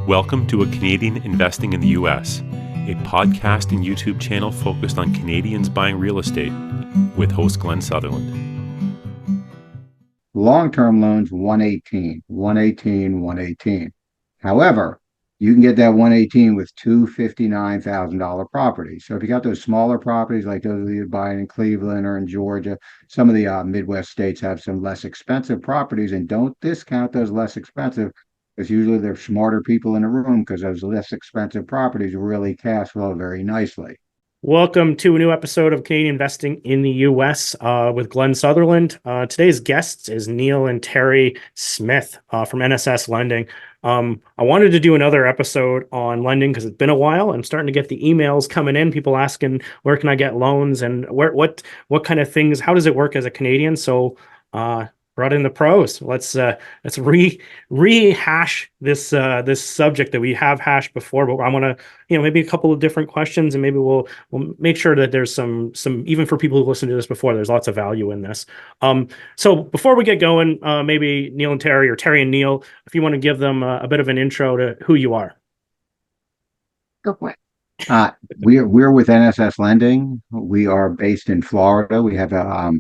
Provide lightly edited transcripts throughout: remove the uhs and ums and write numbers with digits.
Welcome to A Canadian Investing in the U.S., a podcast and YouTube channel focused on Canadians buying real estate with host Glenn Sutherland. Long-term loans, 118. However, you can get that 118 with two $59,000 properties. So if you got those smaller properties like those you're buying in Cleveland or in Georgia, some of the Midwest states have some less expensive properties, and don't discount those less expensive because usually they're smarter people in the room because those less expensive properties really cash flow very nicely. Welcome to a new episode of Canadian Investing in the U.S. With Glenn Sutherland. Today's guest is Neal and Teri Smith from NSS Lending. I wanted to do another episode on lending because it's been a while. I'm starting to get the emails coming in, people asking where can I get loans and what kind of things, how does it work as a Canadian? So brought in the pros. Let's rehash this subject that we have hashed before, but I want to, maybe a couple of different questions, and maybe we'll make sure that there's some even for people who listened to this before, there's lots of value in this. So before we get going, maybe Neal and Teri, or Teri and Neal, if you want to give them a bit of an intro to who you are. Go for it. We're with NSS Lending. We are based in Florida. We have a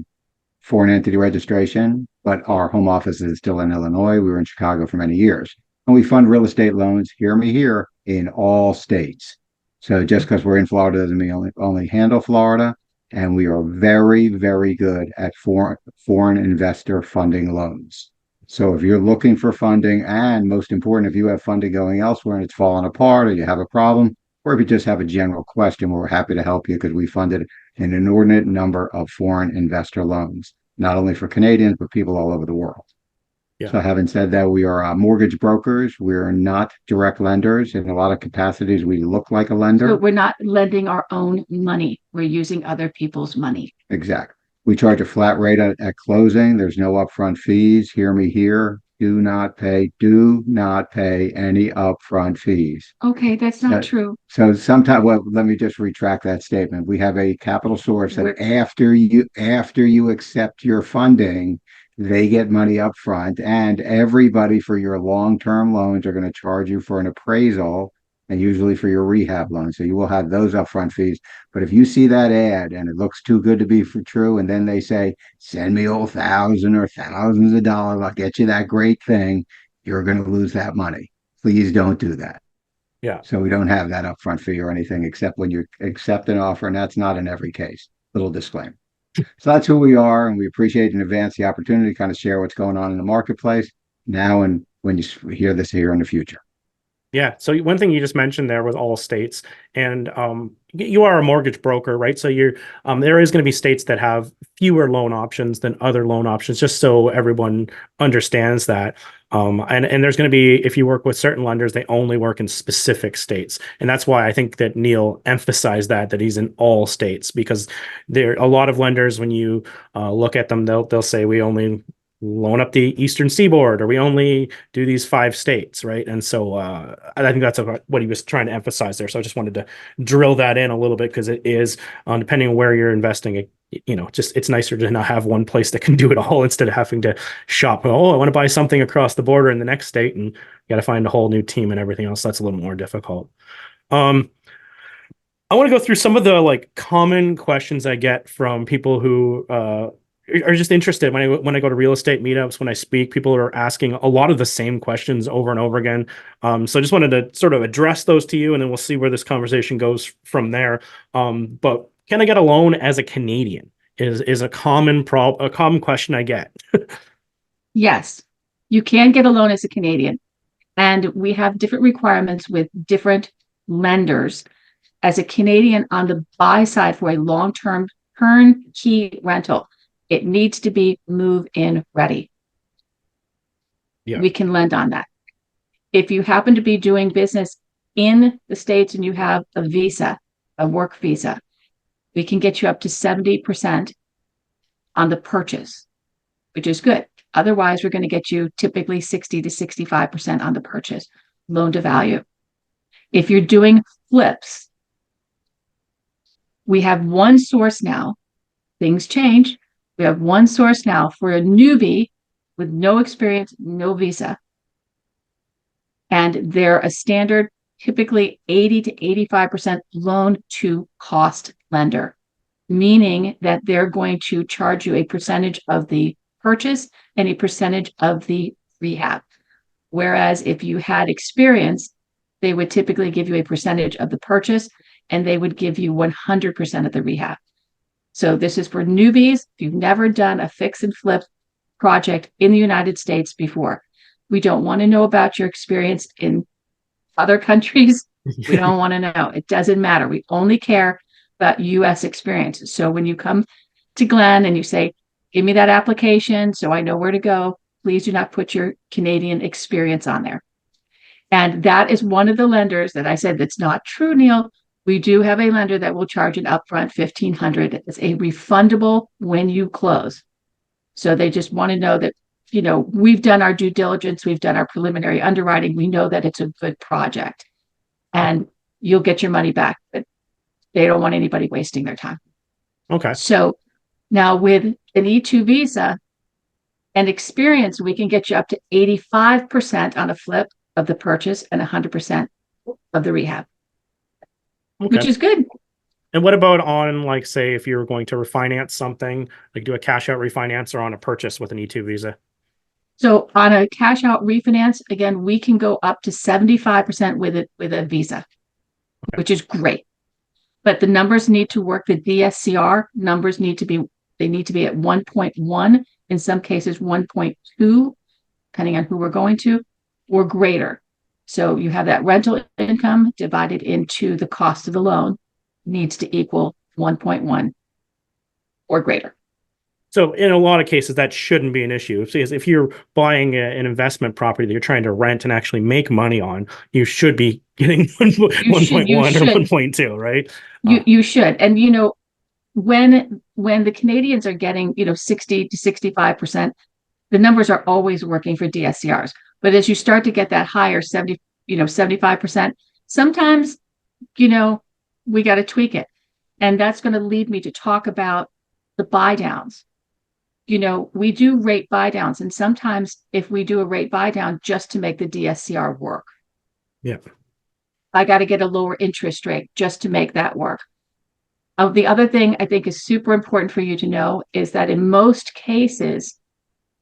foreign entity registration, but our home office is still in Illinois. We were in Chicago for many years. And we fund real estate loans, hear me here, in all states. So just because we're in Florida doesn't mean only handle Florida. And we are very, very good at foreign investor funding loans. So if you're looking for funding, and most important, if you have funding going elsewhere and it's falling apart or you have a problem, or if you just have a general question, we're happy to help you because we funded an inordinate number of foreign investor loans, not only for Canadians, but people all over the world. Yeah. So having said that, we are mortgage brokers. We're not direct lenders. In a lot of capacities, we look like a lender. So we're not lending our own money. We're using other people's money. Exactly. We charge a flat rate at closing. There's no upfront fees. Hear me here. Do not pay any upfront fees. Okay, that's not true. So sometimes, well, let me just retract that statement. We have a capital source that after you accept your funding, they get money up front, and everybody for your long-term loans are going to charge you for an appraisal and usually for your rehab loan. So you will have those upfront fees. But if you see that ad and it looks too good to be true, and then they say, send me all thousands or thousands of dollars, I'll get you that great thing, you're going to lose that money. Please don't do that. Yeah. So we don't have that upfront fee or anything except when you accept an offer, and that's not in every case. Little disclaimer. So that's who we are, and we appreciate in advance the opportunity to kind of share what's going on in the marketplace now and when you hear this here in the future. Yeah. So one thing you just mentioned there was all states, and you are a mortgage broker, right? So you're there is going to be states that have fewer loan options than other loan options, just so everyone understands that. And there's going to be, if you work with certain lenders, they only work in specific states, and that's why I think that Neal emphasized that he's in all states, because there are a lot of lenders, when you look at them, they'll say we only loan up the Eastern Seaboard, or we only do these 5 states, right? And so I think that's what he was trying to emphasize there. So I just wanted to drill that in a little bit, because it is, depending on where you're investing, it's nicer to not have one place that can do it all instead of having to shop. Oh, I want to buy something across the border in the next state, and you got to find a whole new team and everything else. That's a little more difficult. I want to go through some of the common questions I get from people who are just interested. When I go to real estate meetups, when I speak, people are asking a lot of the same questions over and over again. So I just wanted to sort of address those to you, and then we'll see where this conversation goes from there. But can I get a loan as a Canadian is a common question I get. Yes, you can get a loan as a Canadian, and we have different requirements with different lenders. As a Canadian on the buy side for a long-term turnkey rental, it needs to be move-in ready. Yeah. We can lend on that. If you happen to be doing business in the States and you have a visa, a work visa, we can get you up to 70% on the purchase, which is good. Otherwise, we're going to get you typically 60 to 65% on the purchase, loan to value. If you're doing flips, we have one source now. Things change. We have one source now for a newbie with no experience, no visa. And they're a standard, typically 80 to 85% loan to cost lender, meaning that they're going to charge you a percentage of the purchase and a percentage of the rehab. Whereas if you had experience, they would typically give you a percentage of the purchase and they would give you 100% of the rehab. So this is for newbies. If you've never done a fix and flip project in the United States before, we don't want to know about your experience in other countries. We don't want to know. It doesn't matter. We only care about US experience. So when you come to Glenn and you say, give me that application so I know where to go, please do not put your Canadian experience on there. And that is one of the lenders that I said, that's not true, Neal. We do have a lender that will charge an upfront $1,500. It's a refundable when you close. So they just want to know that, you know, we've done our due diligence, we've done our preliminary underwriting, we know that it's a good project and you'll get your money back, but they don't want anybody wasting their time. Okay. So now with an E2 visa and experience, we can get you up to 85% on a flip of the purchase and 100% of the rehab, which is good. And what about on, like, say, if you were going to refinance something, like do a cash out refinance or on a purchase with an E2 visa? So on a cash out refinance, again, we can go up to 75% with a visa, which is great. But the numbers need to work. The DSCR numbers need to be at 1.1, in some cases 1.2, depending on who we're going to, or greater. So you have that rental income divided into the cost of the loan needs to equal 1.1 or greater. So in a lot of cases, that shouldn't be an issue. Because if you're buying an investment property that you're trying to rent and actually make money on, you should be getting 1.1 or 1.2, right? You should. And, you know, when the Canadians are getting, you know, 60 to 65%, the numbers are always working for DSCRs. But as you start to get that higher 75%, sometimes, you know, we got to tweak it. And that's going to lead me to talk about the buy downs. You know, we do rate buy downs, and sometimes if we do a rate buy down just to make the DSCR work, I got to get a lower interest rate just to make that work. The other thing I think is super important for you to know is that in most cases,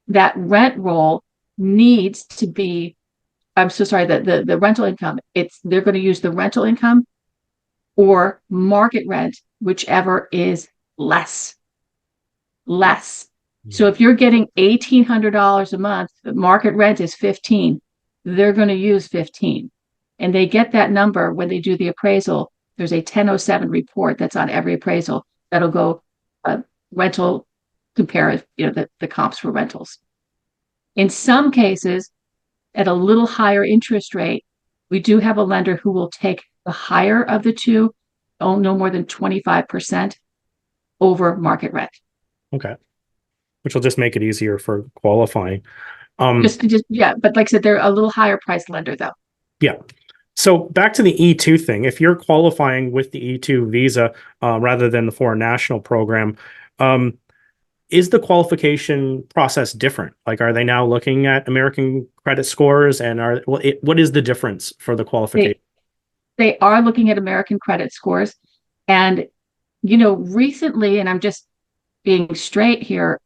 that rent roll needs to be, the rental income, they're going to use the rental income or market rent, whichever is less. So if you're getting $1,800 a month, the market rent is $15, they're going to use $15. And they get that number when they do the appraisal. There's a 1007 report that's on every appraisal that'll go rental, compare, you know, the comps for rentals. In some cases, at a little higher interest rate, we do have a lender who will take the higher of the two, no more than 25% over market rent. Okay. Which will just make it easier for qualifying. But like I said, they're a little higher price lender though. Yeah. So back to the E2 thing, if you're qualifying with the E2 visa rather than the foreign national program, is the qualification process different? Like, are they now looking at American credit scores, and what is the difference for the qualification? They are looking at American credit scores, and you know, recently, and I'm just being straight here,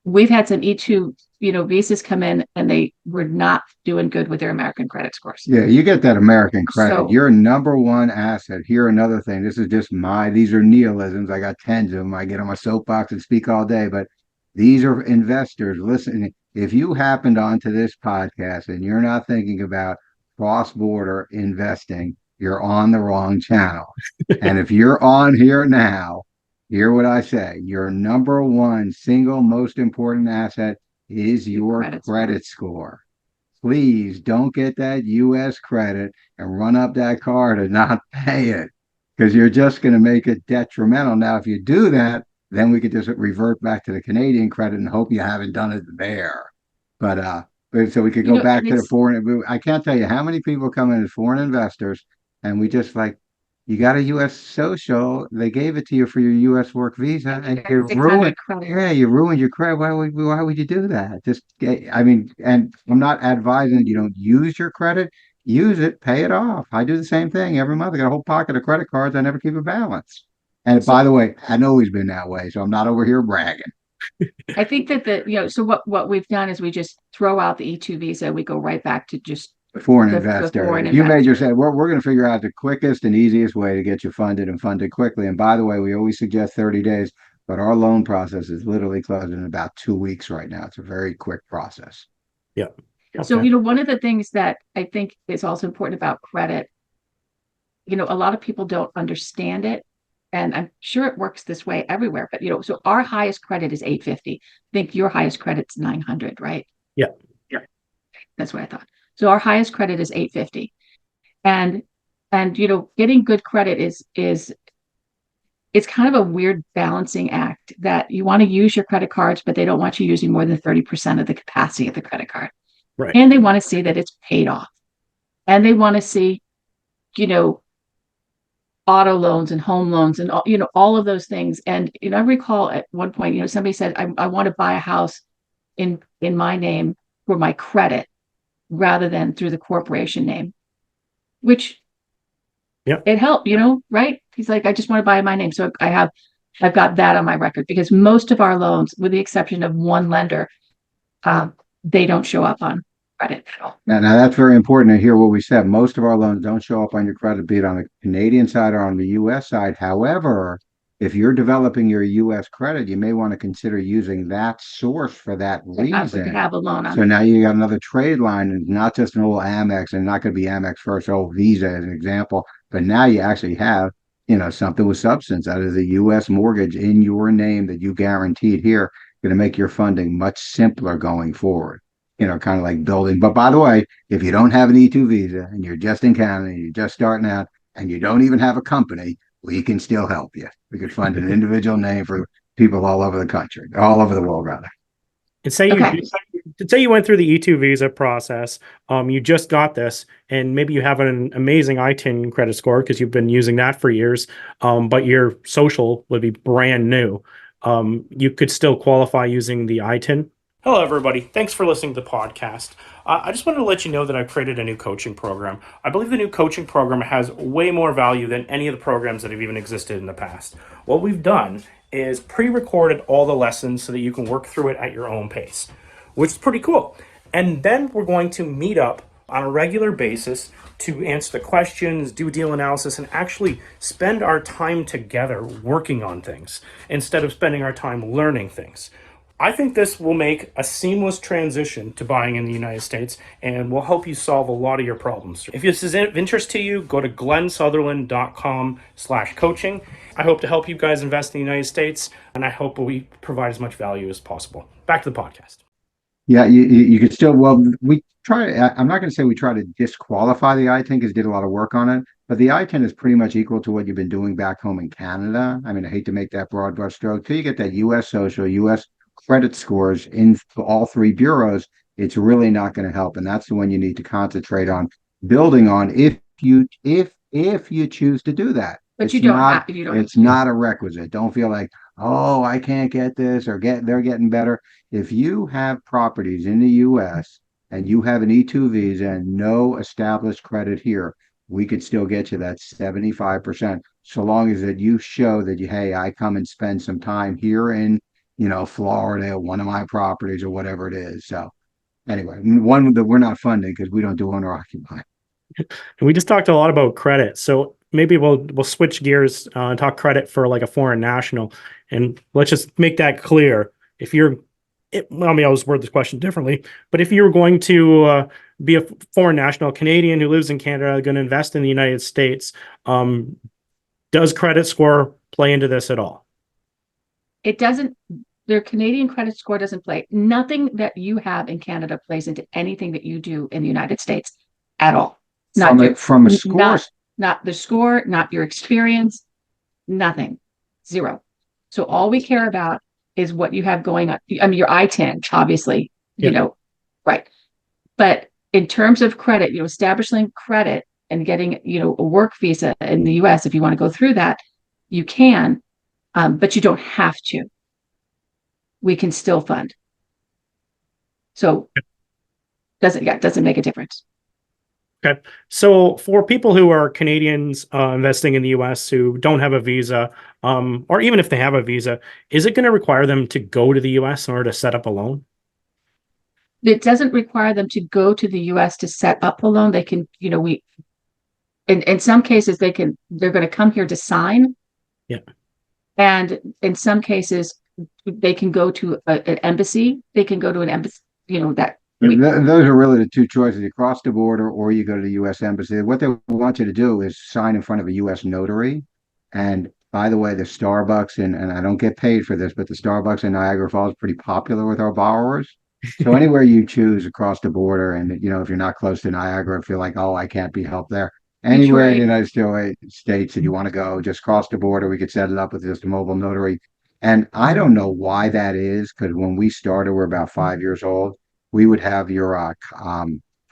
we've had some E2, you know, visas come in and they were not doing good with their American credit scores. Yeah, you get that American credit. So, you're number one asset. Here, another thing. This is just these are neologisms. I got tens of them. I get on my soapbox and speak all day, but these are investors. Listen, if you happened onto this podcast and you're not thinking about cross-border investing, you're on the wrong channel. And if you're on here now, hear what I say. Your number one single most important asset is your credit score. Please don't get that U.S. credit and run up that card and not pay it, because you're just going to make it detrimental. Now, if you do that, then we could just revert back to the Canadian credit and hope you haven't done it there. But so we could go back to the foreign. I can't tell you how many people come in as foreign investors, and we just like, You got a U.S. social. They gave it to you for your U.S. work visa, and you 600 ruined. credit. Yeah, you ruined your credit. Why would you do that? I mean, and I'm not advising you don't use your credit. Use it, pay it off. I do the same thing every month. I got a whole pocket of credit cards. I never keep a balance. And by the way, I've always been that way, so I'm not over here bragging. I think that so what we've done is we just throw out the E2 visa. We go right back to just Foreign the investor. foreign You made investor. yourself. We're going to figure out the quickest and easiest way to get you funded and funded quickly. And by the way, we always suggest 30 days, but our loan process is literally closed in about 2 weeks right now. It's a very quick process. Yeah. So, Okay. one of the things that I think is also important about credit, a lot of people don't understand it. And I'm sure it works this way everywhere, but so our highest credit is 850. I think your highest credit's 900, right? Yeah. Yeah. That's what I thought. So our highest credit is 850. And getting good credit is it's kind of a weird balancing act that you want to use your credit cards, but they don't want you using more than 30% of the capacity of the credit card. Right. And they want to see that it's paid off. And they want to see, auto loans and home loans and all of those things. And I recall at one point, somebody said, I want to buy a house in my name for my credit rather than through the corporation name, which it helped, right? He's like, I just want to buy in my name. So I've got that on my record, because most of our loans, with the exception of one lender, they don't show up on credit at all. Now that's very important to hear what we said. Most of our loans don't show up on your credit, be it on the Canadian side or on the U.S. side. However, if you're developing your U.S. credit, you may want to consider using that source for that reason. Have a loan on. So now you got another trade line, and not just an old Amex, and not going to be Amex first, old Visa as an example, but now you actually have, something with substance. That is a U.S. mortgage in your name that you guaranteed here, going to make your funding much simpler going forward. Kind of like building. But by the way, if you don't have an E2 visa and you're just in Canada, and you're just starting out, and you don't even have a company, we can still help you. We could fund an individual name for people all over the country, all over the world, rather. And say you went through the E2 visa process, you just got this, and maybe you have an amazing I-10 credit score because you've been using that for years, but your social would be brand new. You could still qualify using the I-10. Hello, everybody. Thanks for listening to the podcast. I just wanted to let you know that I've created a new coaching program. I believe the new coaching program has way more value than any of the programs that have even existed in the past. What we've done is pre-recorded all the lessons so that you can work through it at your own pace, which is pretty cool. And then we're going to meet up on a regular basis to answer the questions, do deal analysis, and actually spend our time together working on things instead of spending our time learning things. I think this will make a seamless transition to buying in the United States and will help you solve a lot of your problems. If this is of interest to you, go to glensutherland.com/coaching. I hope to help you guys invest in the United States, and I hope we provide as much value as possible. Back to the podcast. Yeah, you could still, well, we try, I'm not going to say we try to disqualify the I-10 because did a lot of work on it, but the I-10 is pretty much equal to what you've been doing back home in Canada. I mean, I hate to make that broad brush stroke. Till you get that U.S. social, U.S. credit scores in all three bureaus, it's really not going to help. And that's the one you need to concentrate on building on if you choose to do that. But you don't. It's not a requisite. Don't feel like, oh, I can't get this or they're getting better. If you have properties in the U.S. and you have an E2 visa and no established credit here, we could still get you that 75%, so long as that you show that hey, I come and spend some time here in Florida, one of my properties or whatever it is. So anyway, one that we're not funding because we don't do owner occupied. And we just talked a lot about credit. So maybe we'll switch gears and talk credit for like a foreign national. And let's just make that clear. If you're, I always word this question differently, but if you're going to be a foreign national, Canadian who lives in Canada, going to invest in the United States, does credit score play into this at all? It doesn't. Their Canadian credit score doesn't play. Nothing that you have in Canada plays into anything that you do in the United States at all. From a score, not the score, not your experience, nothing, zero. So all we care about is what you have going on. I mean, your I-10, obviously, right. But in terms of credit, establishing credit and getting, a work visa in the US, if you want to go through that, you can, but you don't have to. We can still fund. So doesn't make a difference. Okay. So for people who are Canadians investing in the US who don't have a visa, or even if they have a visa, is it going to require them to go to the US in order to set up a loan? It doesn't require them to go to the US to set up a loan. They can, in some cases they're going to come here to sign. Yeah. And in some cases they can go to an embassy. They can go to an embassy, those are really the two choices: you cross the border or you go to the U.S. Embassy. What they want you to do is sign in front of a U.S. notary. And by the way, the Starbucks, and I don't get paid for this, but the Starbucks in Niagara Falls is pretty popular with our borrowers. So anywhere you choose across the border, and if you're not close to Niagara, feel like, oh, I can't be helped there. Anywhere in the United States that you want to go, just cross the border. We could set it up with just a mobile notary. And I don't know why that is, because when we started, we're about 5 years old. We would have your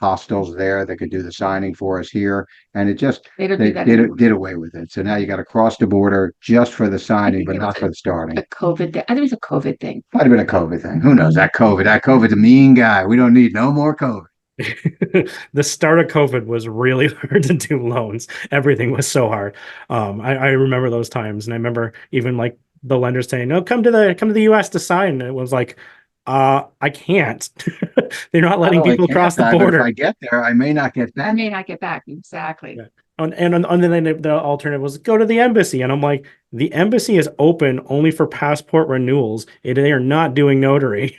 hostels there that could do the signing for us here, and it just they did away with it. So now you got to cross the border just for the signing, but not for the starting. A COVID thing. I think it was a COVID thing. Might have been a COVID thing. Who knows? COVID's a mean guy. We don't need no more COVID. The start of COVID was really hard to do loans. Everything was so hard. I remember those times, and I remember even like the lenders saying, "No, come to the US to sign." And it was like, I can't. They're not letting people cross the border. If I get there, I may not get back. Exactly. Yeah. And then the alternative was go to the embassy. And I'm like, the embassy is open only for passport renewals. They are not doing notary.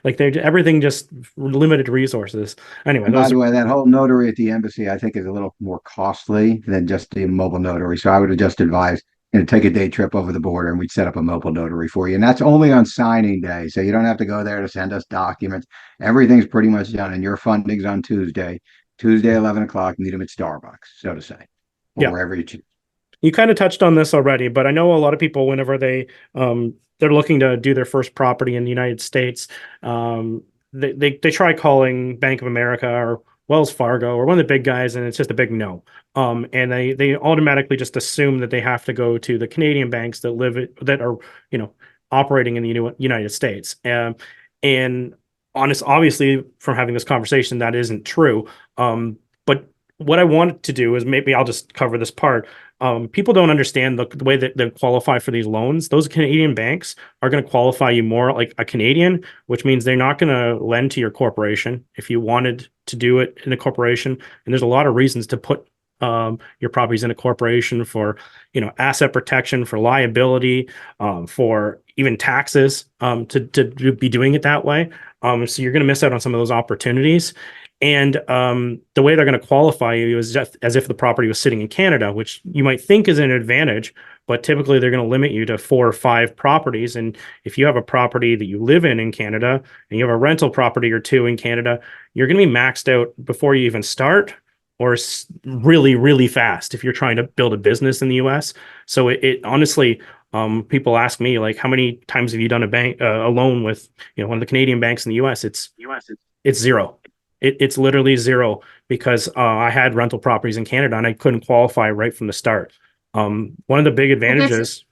Like everything just limited resources. Anyway, by the way, that whole notary at the embassy, I think, is a little more costly than just the mobile notary. So I would have just advised, take a day trip over the border and we'd set up a mobile notary for you. And that's only on signing day. So you don't have to go there to send us documents. Everything's pretty much done. And your funding's on Tuesday, 11 o'clock, meet them at Starbucks, so to say, or wherever you choose. You kind of touched on this already, but I know a lot of people, whenever they're looking to do their first property in the United States, they try calling Bank of America or Wells Fargo or one of the big guys, and it's just a big no. And they automatically just assume that they have to go to the Canadian banks that are operating in the United States. And obviously, from having this conversation, that isn't true. But what I wanted to do is, maybe I'll just cover this part. People don't understand the way that they qualify for these loans. Those Canadian banks are going to qualify you more like a Canadian, which means they're not going to lend to your corporation if you wanted to do it in a corporation. And there's a lot of reasons to put your properties in a corporation for, asset protection, for liability, for even taxes, to be doing it that way. So you're going to miss out on some of those opportunities. And the way they're going to qualify you is just as if the property was sitting in Canada, which you might think is an advantage, but typically they're going to limit you to 4 or 5 properties. And if you have a property that you live in Canada and you have a rental property or 2 in Canada, you're going to be maxed out before you even start, or really, really fast if you're trying to build a business in the US. So it honestly, people ask me, like, how many times have you done a loan with one of the Canadian banks in the US? It's zero. It's literally zero, because I had rental properties in Canada and I couldn't qualify right from the start. One of the big advantages,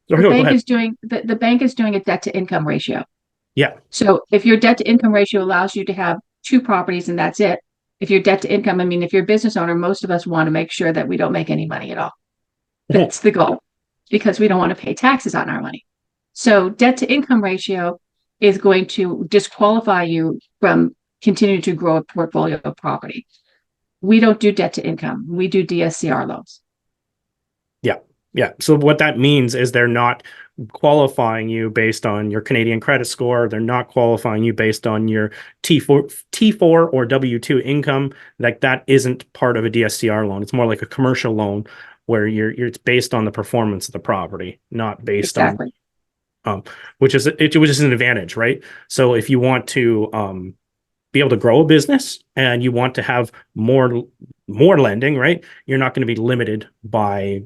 the bank is doing a debt to income ratio. Yeah. So if your debt to income ratio allows you to have 2 properties and that's it, if your debt to income, if you're a business owner, most of us want to make sure that we don't make any money at all. That's the goal, because we don't want to pay taxes on our money. So debt to income ratio is going to disqualify you from continuing to grow a portfolio of property. We don't do debt to income. We do DSCR loans. Yeah. So what that means is they're not qualifying you based on your Canadian credit score. They're not qualifying you based on your T4 or W2 income. Like, that isn't part of a DSCR loan. It's more like a commercial loan where it's based on the performance of the property, not based on which is an advantage, right? So if you want to be able to grow a business and you want to have more lending, right? You're not going to be limited by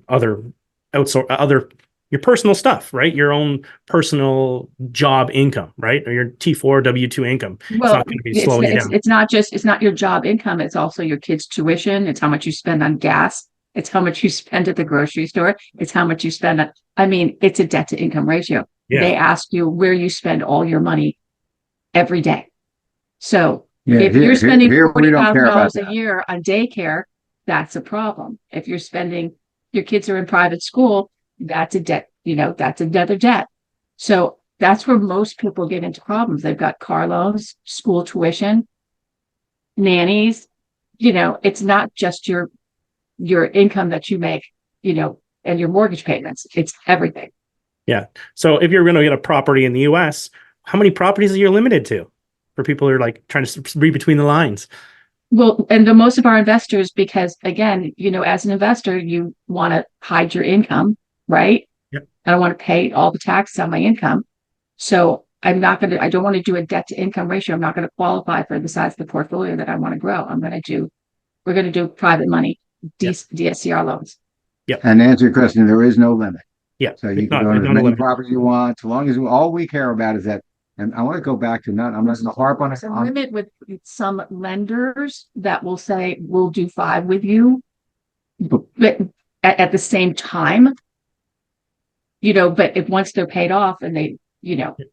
your your personal stuff, right? Your own personal job income, right? Or your T4 W2 income. It's Well, not going to be slowing you down. it's not your job income. It's also your kids' tuition. It's how much you spend on gas. It's how much you spend at the grocery store. It's how much you spend on, I mean, it's a debt to income ratio. Yeah. They ask you where you spend all your money every day. So Yeah, if you're spending we don't care about $40,000 a year on daycare, that's a problem. If you're spending, your kids are in private school, that's a debt, that's another debt. So that's where most people get into problems. They've got car loans, school tuition, nannies, it's not just your income that you make, and your mortgage payments. It's everything. Yeah. So if you're going to get a property in the US, how many properties are you limited to for people who are like trying to read between the lines? Well, and most of our investors, because again, as an investor, you want to hide your income, right? Yep. I don't want to pay all the taxes on my income. So I don't want to do a debt to income ratio. I'm not going to qualify for the size of the portfolio that I want to grow. We're going to do private money, DSCR loans. Yep. And to answer your question, there is no limit. Yeah. So you can go to as many properties you want, so long as all we care about is that. And I want to go back to I'm not going to harp on it. There's a limit with some lenders that will say, we'll do 5 with you, but at the same time, but if once they're paid off and they,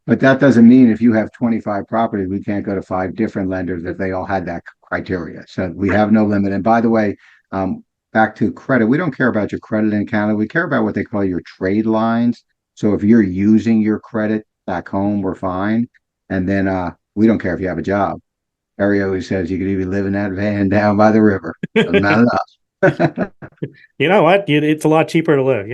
But that doesn't mean if you have 25 properties, we can't go to 5 different lenders if they all had that criteria. So we have no limit. And by the way, back to credit, we don't care about your credit in Canada. We care about what they call your trade lines. So if you're using your credit back home, we're fine. And then we don't care if you have a job. Harry always says you could even live in that van down by the river. Not enough. You know what? It's a lot cheaper to live.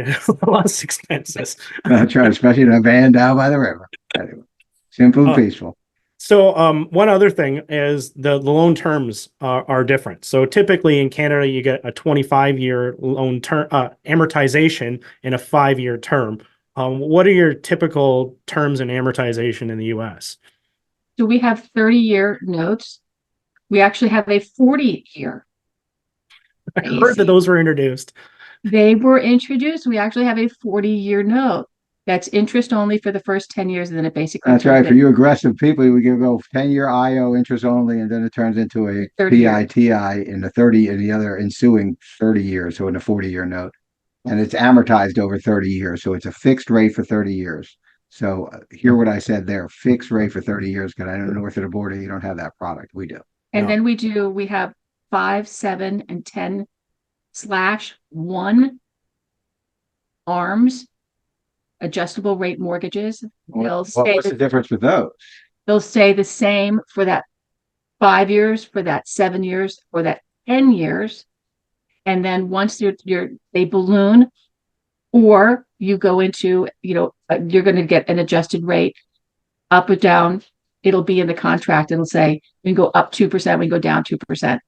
Less expenses. That's right, especially in a van down by the river. Anyway, simple and peaceful. So one other thing is the loan terms are different. So typically in Canada, you get a 25-year loan term amortization and a 5-year term. What are your typical terms and amortization in the US? So we have 30-year notes. We actually have a 40-year. I heard that those were introduced. They were introduced. We actually have a 40-year note that's interest only for the first 10 years, and then it basically. That's right. For you aggressive people, we can go 10-year IO interest only, and then it turns into a PITI in the 30 and the other ensuing 30 years. So in a 40-year note. And it's amortized over 30 years. So it's a fixed rate for 30 years. So hear what I said there, fixed rate for 30 years, because I know north of the border, you don't have that product. We do. And then we have 5, 7, and 10/1 ARMs, adjustable rate mortgages. What's the difference with those? They'll stay the same for that 5 years, for that 7 years, for that 10 years. And then once they balloon, or you go into, you're going to get an adjusted rate up or down. It'll be in the contract. It'll say we can go up 2%, we can go down 2%.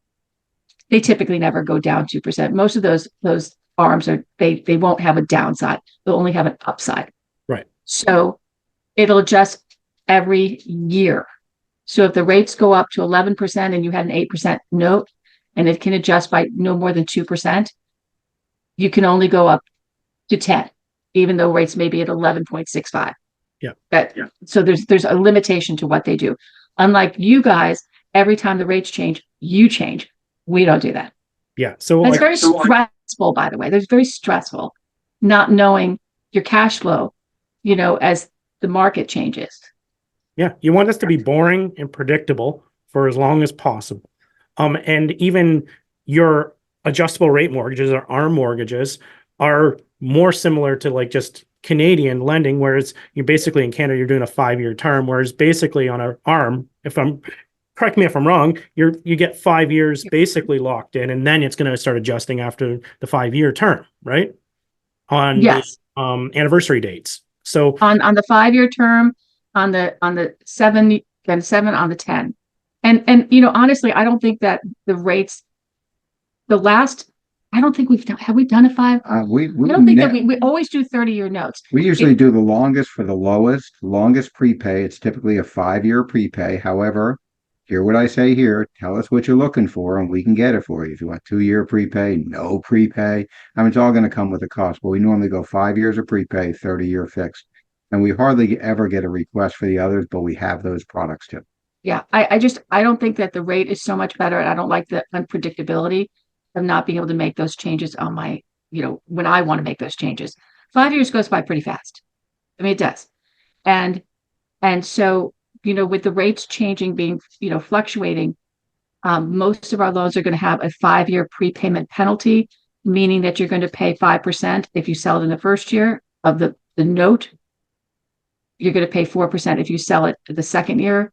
They typically never go down 2%. Most of those ARMs they won't have a downside. They'll only have an upside. Right. So it'll adjust every year. So if the rates go up to 11% and you had an 8% note, and it can adjust by no more than 2%, you can only go up to 10, even though rates may be at 11.65. Yeah. So there's a limitation to what they do. Unlike you guys, every time the rates change, you change. We don't do that. Yeah. So it's very stressful, by the way. It's very stressful not knowing your cash flow, as the market changes. Yeah. You want us to be boring and predictable for as long as possible. And even your adjustable rate mortgages or ARM mortgages are more similar to like just Canadian lending, whereas you're basically in Canada, you're doing a 5-year term, whereas basically on an ARM, correct me if I'm wrong, you get 5 years basically locked in, and then it's going to start adjusting after the 5-year term, right? On yes. The, anniversary dates. So on the 5-year term, on the 7, then 7 on the 10. And honestly, I don't think that the rates, I don't think have we done a 5? I don't think that we always do 30-year notes. We usually do the longest for the longest prepay. It's typically a 5-year prepay. However, hear what I say here. Tell us what you're looking for, and we can get it for you. If you want 2-year prepay, no prepay. I mean, it's all going to come with a cost, but we normally go 5 years of prepay, 30-year fixed. And we hardly ever get a request for the others, but we have those products too. Yeah, I don't think that the rate is so much better. And I don't like the unpredictability of not being able to make those changes on my, when I want to make those changes. 5 years goes by pretty fast. I mean, it does. And so, with the rates changing, being, fluctuating, most of our loans are going to have a 5-year prepayment penalty, meaning that you're going to pay 5% if you sell it in the first year of the note. You're going to pay 4% if you sell it the second year,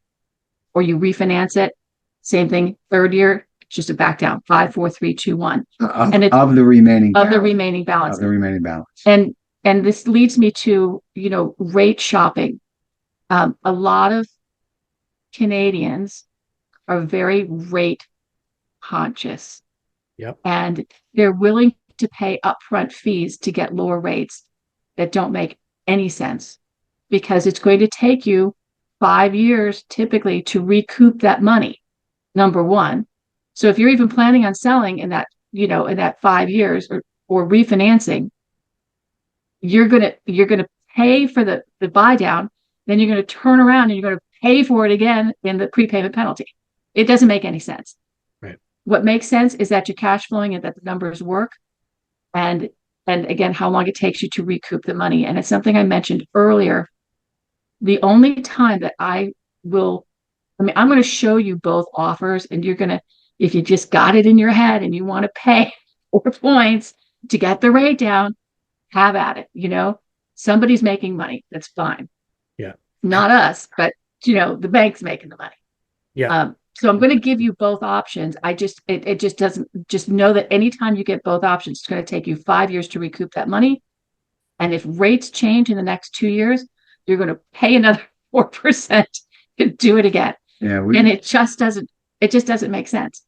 or you refinance it. Same thing, third year, it's just a back down, 5, 4, 3, 2, 1. And it's of the remaining balance. Of the remaining balance. And this leads me to, rate shopping. A lot of Canadians are very rate conscious. Yep. And they're willing to pay upfront fees to get lower rates that don't make any sense, because it's going to take you 5 years typically to recoup that money, number one. So if you're even planning on selling in that, in that 5 years or refinancing, you're gonna pay for the buy down, then you're gonna turn around and you're gonna pay for it again in the prepayment penalty. It doesn't make any sense. Right. What makes sense is that you're cash flowing and that the numbers work, and again, how long it takes you to recoup the money. And it's something I mentioned earlier. The only time that I'm going to show you both offers, and you're going to, if you just got it in your head and you want to pay 4 points to get the rate down, have at it. Somebody's making money. That's fine. Yeah. Not us, but the bank's making the money. Yeah. So I'm going to give you both options. It just doesn't, just know that anytime you get both options, it's going to take you 5 years to recoup that money. And if rates change in the next 2 years, you're going to pay another 4% to do it again. Yeah. And it just doesn't make sense.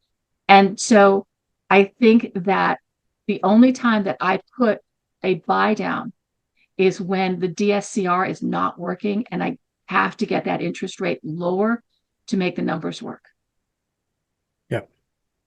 And so I think that the only time that I put a buy down is when the DSCR is not working and I have to get that interest rate lower to make the numbers work.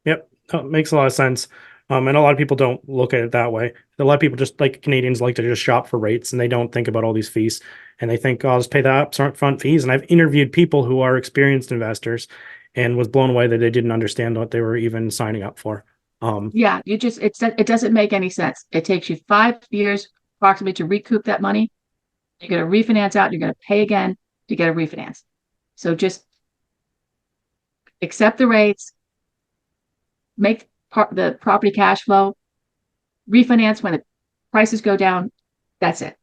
Yep. That makes a lot of sense. And a lot of people don't look at it that way. A lot of people, just like Canadians, like to just shop for rates, and they don't think about all these fees. And they think, oh, I'll just pay the upfront fees. And I've interviewed people who are experienced investors and was blown away that they didn't understand what they were even signing up for. It doesn't make any sense. It takes you 5 years approximately to recoup that money. You're going to refinance out. You're going to pay again to get a refinance. So just accept the rates, make the property cash flow, refinance when the prices go down. That's it.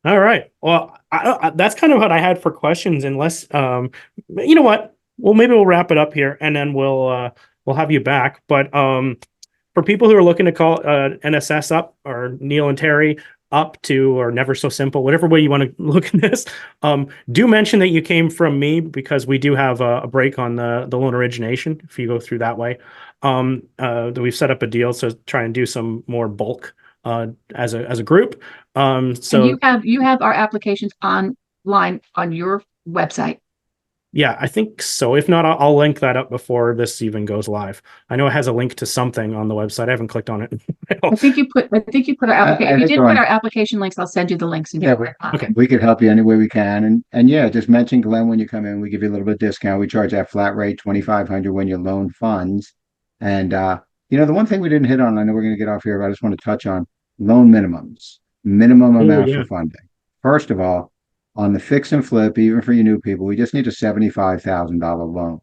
All right. Well, that's kind of what I had for questions. Unless, you know what? Well, maybe we'll wrap it up here, and then we'll have you back. But for people who are looking to call NSS up, or Neal and Teri up to, or Never So Simple, whatever way you want to look at this, do mention that you came from me, because we do have a break on the loan origination if you go through that way. That we've set up a deal to try and do some more bulk as a group. So and you have our applications online on your website. Yeah, I think so. If not, I'll link that up before this even goes live. I know it has a link to something on the website. I haven't clicked on it. I think you put our application. If you did put our application links, I'll send you the links. Okay. We could help you any way we can. And yeah, just mention Glenn when you come in. We give you a little bit of discount. We charge that flat rate, $2,500 when you loan funds. And the one thing we didn't hit on, I know we're going to get off here, but I just want to touch on loan minimums, minimum amounts for funding. First of all, on the fix and flip, even for you new people, we just need a $75,000 loan.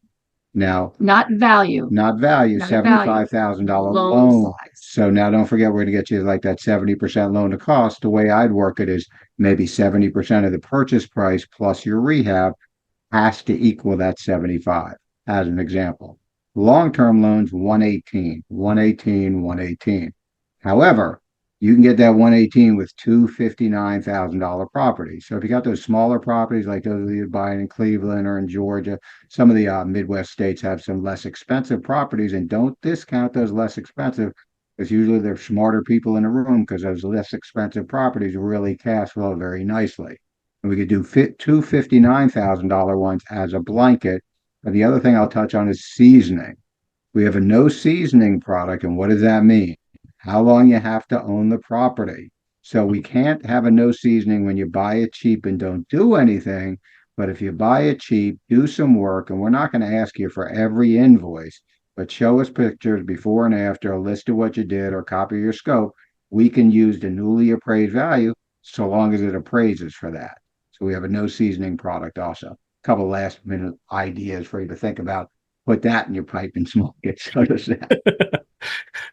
Now, not value, $75,000 loan. So now don't forget, we're going to get you like that 70% loan to cost. The way I'd work it is maybe 70% of the purchase price plus your rehab has to equal that 75, as an example. Long-term loans, 118. However, you can get that 118 with two $59,000 properties. So if you got those smaller properties like those you're buying in Cleveland or in Georgia, some of the Midwest states have some less expensive properties, and don't discount those less expensive, because usually they're smarter people in the room, because those less expensive properties really cash flow very nicely. And we could do two $59,000 ones as a blanket, The other thing I'll touch on is seasoning. We have a no seasoning product. And what does that mean? How long you have to own the property. So we can't have a no seasoning when you buy it cheap and don't do anything. But if you buy it cheap, do some work, and we're not going to ask you for every invoice, but show us pictures before and after, a list of what you did, or copy your scope. We can use the newly appraised value so long as it appraises for that. So we have a no seasoning product also. A couple last minute ideas for you to think about. Put that in your pipe and smoke it. So does that.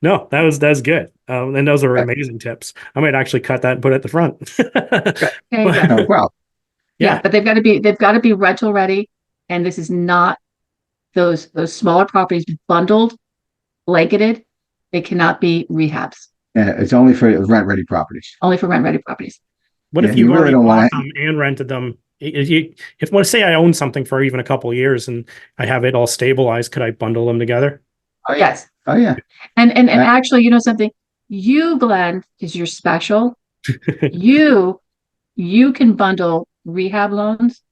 No, that's good. And those are amazing tips. I might actually cut that and put it at the front. There you go. Well, Yeah, but they've got to be rental ready, and this is not those smaller properties bundled, blanketed. They cannot be rehabs. it's only for rent ready properties. Only for rent ready properties. What Yeah, if you you really already don't bought want them and rented them? If let's say I own something for even a couple of years and I have it all stabilized, could I bundle them together? Oh, yeah. Yes. Oh, yeah. And actually, you know something? You, Glenn, because you're special, you can bundle rehab loans.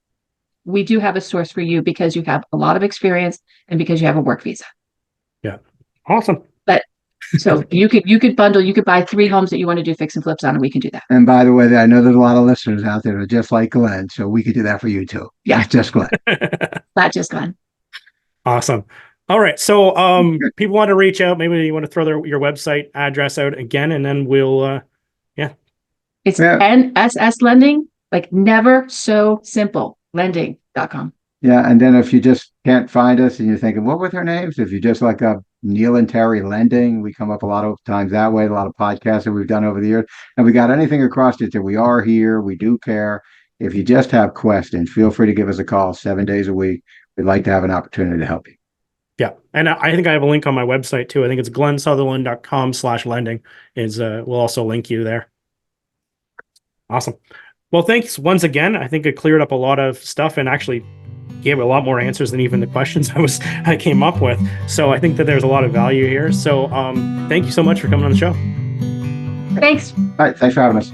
We do have a source for you because you have a lot of experience and because you have a work visa. Yeah. Awesome. But so you could bundle, you could buy 3 homes that you want to do fix and flips on, and we can do that. And by the way, I know there's a lot of listeners out there that are just like Glenn, so we could do that for you too. Yeah. Not just Glenn. Not just Glenn. Awesome. All right. So people want to reach out. Maybe you want to throw your website address out again, and then we'll It's NSS Lending, like never so simple, lending.com. Yeah, and then if you just can't find us and you're thinking, what were their names? If you just look up Neal and Teri Lending, we come up a lot of times that way, a lot of podcasts that we've done over the years. And we got anything across it that we are here, we do care. If you just have questions, feel free to give us a call 7 days a week. We'd like to have an opportunity to help you. Yeah. And I think I have a link on my website too. I think it's glennsutherland.com/lending we'll also link you there. Awesome. Well, thanks once again. I think it cleared up a lot of stuff and actually gave a lot more answers than even the questions I came up with. So I think that there's a lot of value here. So thank you so much for coming on the show. Thanks. All right. Thanks for having us.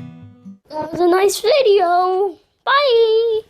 That was a nice video. Bye.